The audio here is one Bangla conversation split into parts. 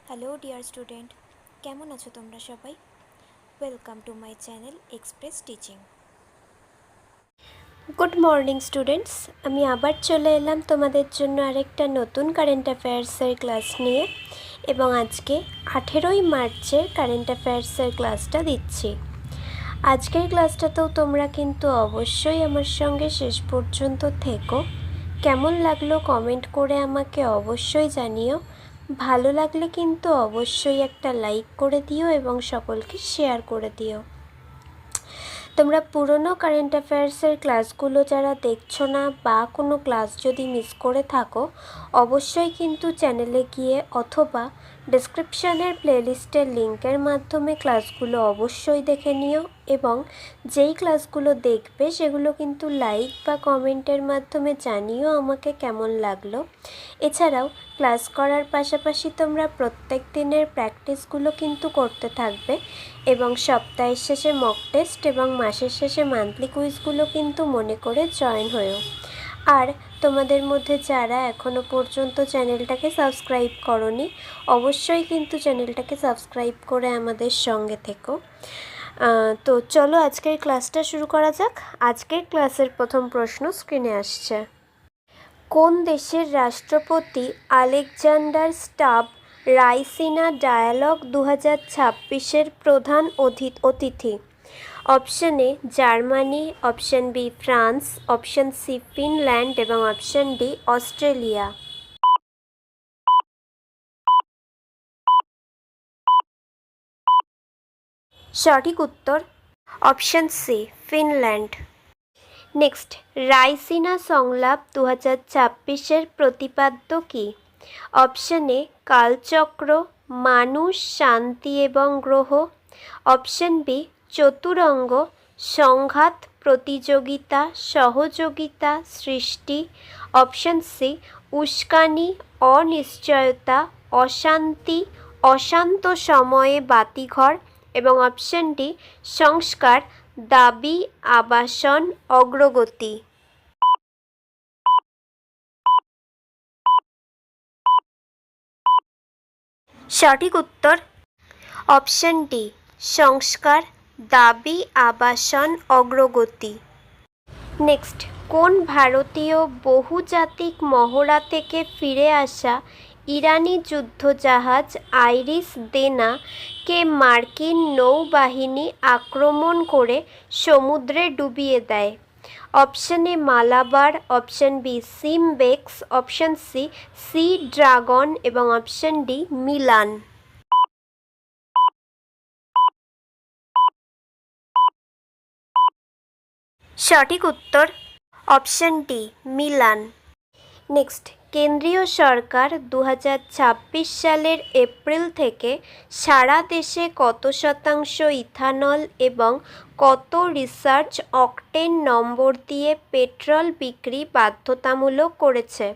হ্যালো ডিয়ার স্টুডেন্ট, কেমন আছো তোমরা সবাই? Welcome to my channel express teaching. Good morning students, আমি আবার চলে এলাম তোমাদের জন্য আরেকটা নতুন কারেন্ট অ্যাফেয়ার্সের ক্লাস নিয়ে, এবং আজকে 18ই মার্চের কারেন্ট অ্যাফেয়ার্সের ক্লাসটা দিচ্ছি। আজকের ক্লাসটাতেও তোমরা কিন্তু অবশ্যই আমার সঙ্গে শেষ পর্যন্ত থেকো। কেমন লাগলো কমেন্ট করে আমাকে অবশ্যই জানিও। ভালো লাগলে কিন্তু অবশ্যই একটা লাইক করে দিও এবং সকলকে শেয়ার করে দিও। তোমরা পুরনো কারেন্ট অ্যাফেয়ার্সের ক্লাসগুলো যারা দেখছো না বা কোনো ক্লাস যদি মিস করে থাকো, অবশ্যই কিন্তু চ্যানেলে গিয়ে অথবা ডেসক্রিপশানের প্লেলিস্টের লিঙ্কের মাধ্যমে ক্লাসগুলো অবশ্যই দেখে নিও, এবং যেই ক্লাসগুলো দেখবে সেগুলো কিন্তু লাইক বা কমেন্টের মাধ্যমে জানিও আমাকে কেমন লাগলো। এছাড়াও ক্লাস করার পাশাপাশি তোমরা প্রত্যেক দিনের প্র্যাকটিসগুলো কিন্তু করতে থাকবে, এবং সপ্তাহের শেষে মক টেস্ট এবং মাসের শেষে মান্থলি কুইজগুলো কিন্তু মনে করে জয়েন হয়েও। আর তোমাদের মধ্যে যারা এখনও পর্যন্ত চ্যানেলটাকে সাবস্ক্রাইব করোনি, অবশ্যই কিন্তু চ্যানেলটাকে সাবস্ক্রাইব করে আমাদের সঙ্গে থেকো। তো চলো আজকের ক্লাসটা শুরু করা যাক। আজকের ক্লাসের প্রথম প্রশ্ন স্ক্রিনে আসছে। কোন দেশের রাষ্ট্রপতি আলেকজান্ডার স্টাব রাইসিনা ডায়ালগ 2026-এর প্রধান অতিথি? Option A Germany, option B France, option C Finland এবং অপশন ডি অস্ট্রেলিয়া। সঠিক উত্তর option C Finland. Next, Raisina সংলাপ 2026-এর প্রতিপাদ্য কী? অপশন এ কালচক্র, মানুষ, শান্তি এবং গ্রহ, অপশন বি চতুরঙ্গ, সংঘাত, প্রতিযোগিতা, সহযোগিতা, সৃষ্টি, অপশন সি উস্কানি, অনিশ্চয়তা, অশান্তি, অশান্ত সময়ে বাতিঘর, এবং অপশন ডি সংস্কার, দাবি, আবাসন, অগ্রগতি। সঠিক উত্তর অপশন ডি সংস্কার, দাবি, আবাসন, অগ্রগতি। নেক্সট, কোন ভারতীয় বহুজাতিক মহড়া থেকে ফিরে আসা ইরানি যুদ্ধজাহাজ আইরিস দেনা কে মার্কিন নৌবাহিনী আক্রমণ করে সমুদ্রে ডুবিয়ে দেয়? Option A Malabar, option B SIMBEX, option C sea dragon এবং অপশন ডি মিলান। সঠিক উত্তর অপশন ডি মিলান। নেক্সট, কেন্দ্রীয় সরকার 2026 সালের এপ্রিল থেকে সারা দেশে কত শতাংশ ইথানল এবং কত রিসার্চ অকটেন নম্বর দিয়ে পেট্রোল বিক্রি বাধ্যতামূলক করেছে?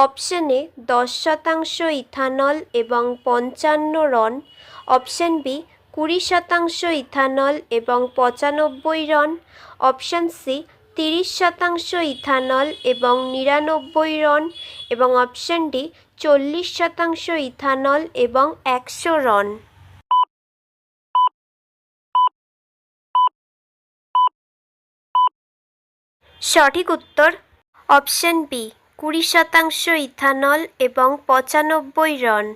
অপশন এ 10% ইথানল এবং 55 রন, অপশন বি 20% ইথানল এবং 95 রন, অপশন সি 30% ইথানল এবং 99 রন, এবং অপশন ডি 40% ইথানল এবং 100 রন। সঠিক উত্তর অপশন বি 20% ইথানল এবং 95 রন।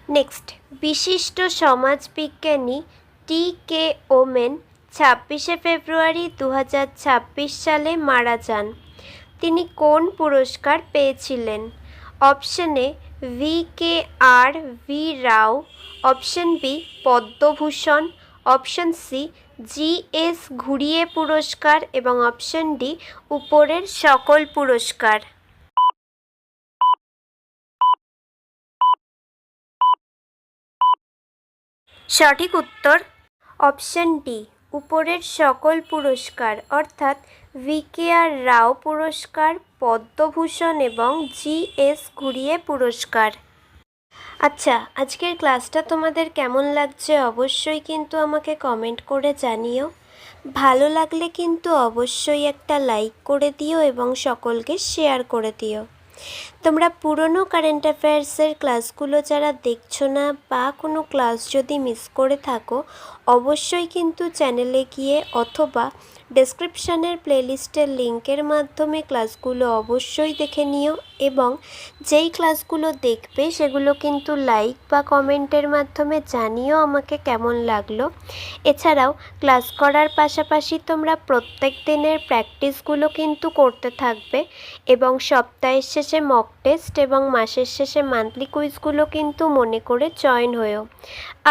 নেক্সট, বিশিষ্ট সমাজবিজ্ঞানী টি কে ওমেন 26শে ফেব্রুয়ারি 2026 সালে মারা যান। তিনি কোন পুরস্কার পেয়েছিলেন? Option A V K R V Rao, option B Padma Bhushan, option C G S ঘুরিয়ে পুরস্কার এবং অপশন ডি উপরের সকল পুরস্কার। সঠিক উত্তর অপশন ডি উপরের সকল পুরস্কার, অর্থাৎ ভি কে আর রাও পুরস্কার, পদ্মভূষণ এবং জি এস ঘুরিয়ে পুরস্কার। আচ্ছা, আজকের ক্লাসটা তোমাদের কেমন লাগছে অবশ্যই কিন্তু আমাকে কমেন্ট করে জানিও। ভালো লাগলে কিন্তু অবশ্যই একটা লাইক করে দিও এবং সকলকে শেয়ার করে দিও। তোমরা পুরনো কারেন্ট অ্যাফেয়ার্সের ক্লাসগুলো যারা দেখছো না বা কোনো ক্লাস যদি মিস করে থাকো, অবশ্যই কিন্তু চ্যানেলে গিয়ে অথবা ডেসক্রিপশানের প্লেলিস্টের লিঙ্কের মাধ্যমে ক্লাসগুলো অবশ্যই দেখে নিও এবং যেই ক্লাসগুলো দেখবে সেগুলো কিন্তু লাইক বা কমেন্টের মাধ্যমে জানিও আমাকে কেমন লাগলো। এছাড়াও ক্লাস করার পাশাপাশি তোমরা প্রত্যেক দিনের প্র্যাকটিসগুলো কিন্তু করতে থাকবে এবং সপ্তাহের শেষে মক টেস্ট এবং মাসের শেষে মান্থলি কুইজগুলো কিন্তু মনে করে জয়েন হয়েও।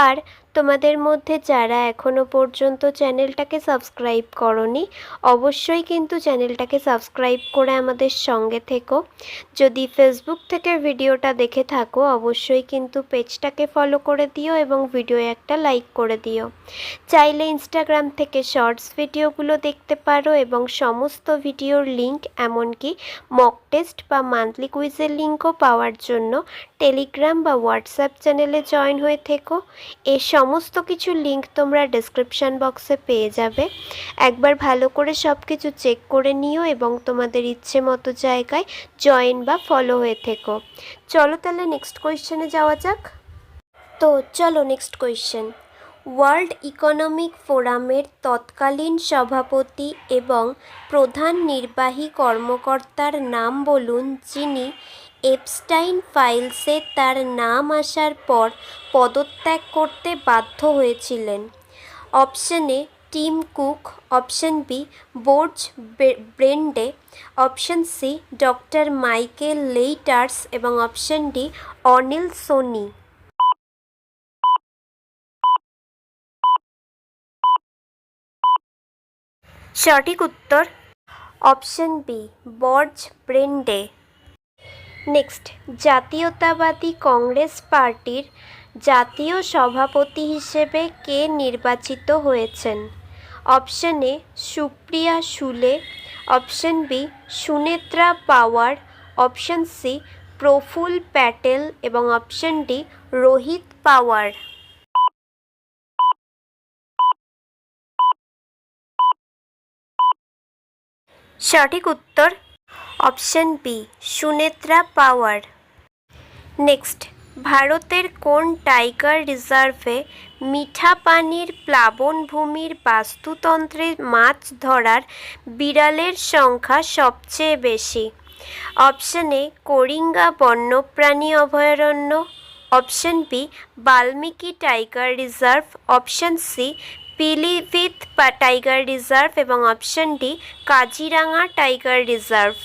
আর তোমাদের মধ্যে যারা এখনও পর্যন্ত চ্যানেলটাকে সাবস্ক্রাইব করোনি, অবশ্যই কিন্তু চ্যানেলটাকে সাবস্ক্রাইব করে আমাদের সঙ্গে থেকো। যদি ফেসবুক থেকে ভিডিওটা দেখে থাকো, অবশ্যই কিন্তু পেজটাকে ফলো করে দিও এবং ভিডিও একটা লাইক করে দিও। চাইলে ইনস্টাগ্রাম থেকে শর্টস ভিডিওগুলো দেখতে পারো এবং সমস্ত ভিডিওর লিঙ্ক, এমনকি মক টেস্ট বা মান্থলি কুইজের লিঙ্কও পাওয়ার জন্য টেলিগ্রাম বা হোয়াটসঅ্যাপ চ্যানেলে জয়েন হয়ে থেকো। এই সমস্ত কিছু লিঙ্ক তোমরা ডেসক্রিপশান বক্সে পেয়ে যাবে। একবার ভালো করে সব কিছু চেক করে নিও এবং তোমাদের ইচ্ছে মতো জায়গায় জয়েন বা ফলো হয়ে থেকো। চলো তাহলে নেক্সট কোয়েশ্চেনে যাওয়া যাক। তো চলো নেক্সট কোয়েশ্চেন। ওয়ার্ল্ড ইকোনমিক ফোরামের তৎকালীন সভাপতি এবং প্রধান নির্বাহী কর্মকর্তার নাম বলুন যিনি এপস্টাইন ফাইলসে তার নাম আসার পর পদত্যাগ করতে বাধ্য হয়েছিলেন। Option A Tim Cook, option B George Brende, option C doctor Michael Leiters এবং অপশন ডি অনিল সোনি। সঠিক উত্তর option B George Brende. Next, জাতীয়তাবাদী কংগ্রেস পার্টির জাতীয় সভাপতি হিসেবে কে নির্বাচিত হয়েছেন? Option A Supriya Sule, option B Sunetra Pawar, option C Praful Patel এবং অপশন ডি রোহিত পাওয়ার। সঠিক উত্তর option B Sunetra Pawar. Next, ভারতের কোন টাইগার রিজার্ভে মিঠা পানির প্লাবনভূমির বাস্তুতন্ত্রে মাছ ধরার বিড়ালের সংখ্যা সবচেয়ে বেশি? অপশন এ করিঙ্গা বন্যপ্রাণী অভয়ারণ্য, option B Valmiki tiger reserve, option C Pilibhit tiger reserve এবং option D Kaziranga tiger reserve.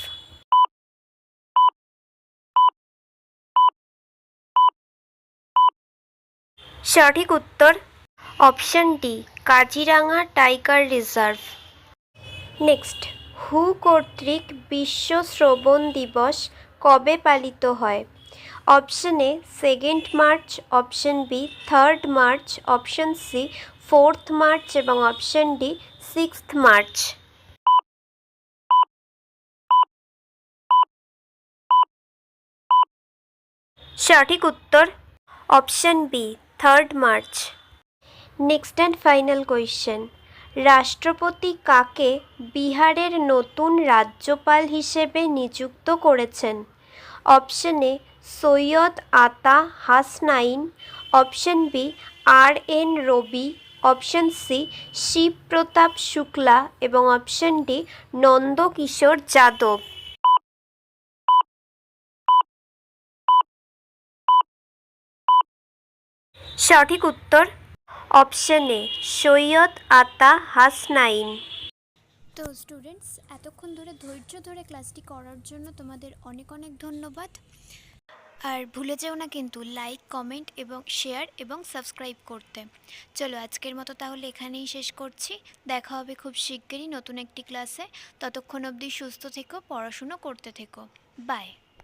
সঠিক উত্তর option D Kaziranga tiger reserve. Next, হু কর্তৃক বিশ্ব শ্রবণ দিবস কবে পালিত হয়? Option A 2 March, option B 3 March, option C 4 March এবং অপশন ডি 6 মার্চ। সঠিক উত্তর option B 3 March. Next and final question, রাষ্ট্রপতি কাকে বিহারের নতুন রাজ্যপাল হিসেবে নিযুক্ত করেছেন? Option A Syed Ata Hasnain, option B R N Ravi, option C Shiv Pratap Shukla এবং অপশন ডি নন্দকিশোর যাদব। সঠিক উত্তর অপশন এ সৈয়দ আতা হাসনাইন। তো স্টুডেন্টস, এতক্ষণ ধরে ধৈর্য ধরে ক্লাসটি করার জন্য তোমাদের অনেক অনেক ধন্যবাদ। আর ভুলে যেও না কিন্তু লাইক, কমেন্ট এবং শেয়ার এবং সাবস্ক্রাইব করতে। চলো আজকের মতো তাহলে এখানেই শেষ করছি। দেখা হবে খুব শিগগিরই নতুন একটি ক্লাসে। ততক্ষণ অবধি সুস্থ থেকো, পড়াশুনো করতে থেকো। বাই।